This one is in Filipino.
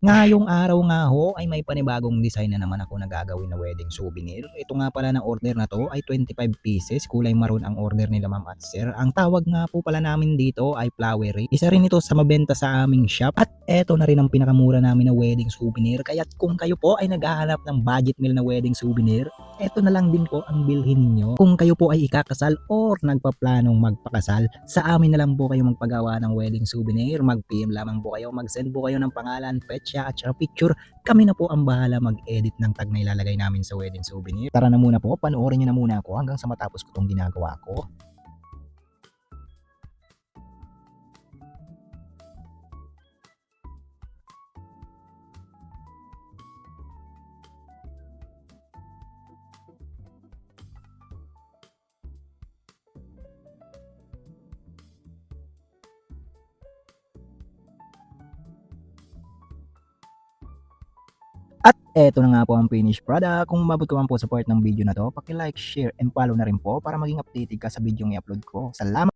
Ngayong araw nga ho ay may panibagong design na naman ako na gagawin na wedding souvenir. Ito nga pala na order na 'to ay 25 pieces, kulay maroon ang order nila ma'am at sir. Ang tawag nga po pala namin dito ay flowery. Isa rin ito sa mabenta sa aming shop at eto na rin ang pinakamura namin na wedding souvenir. Kaya't kung kayo po ay naghahanap ng budget meal na wedding souvenir, eto na lang din po ang bilhin ninyo. Kung kayo po ay ikakasal or nagpaplanong magpakasal, sa amin na lang po kayo magpagawa ng wedding souvenir. Mag-PM lamang po kayo, mag-send po kayo ng pangalan, petsa at saka picture. Kami na po ang bahala mag-edit ng tag na ilalagay namin sa wedding souvenir. Tara na muna po, panoorin nyo na muna ako hanggang sa matapos ko itong ginagawa ko. At eto na nga po ang finished product. Kung umabot ka man po sa part ng video na to, paki-like, share, and follow na rin po para maging updated ka sa video i-upload ko. Salamat!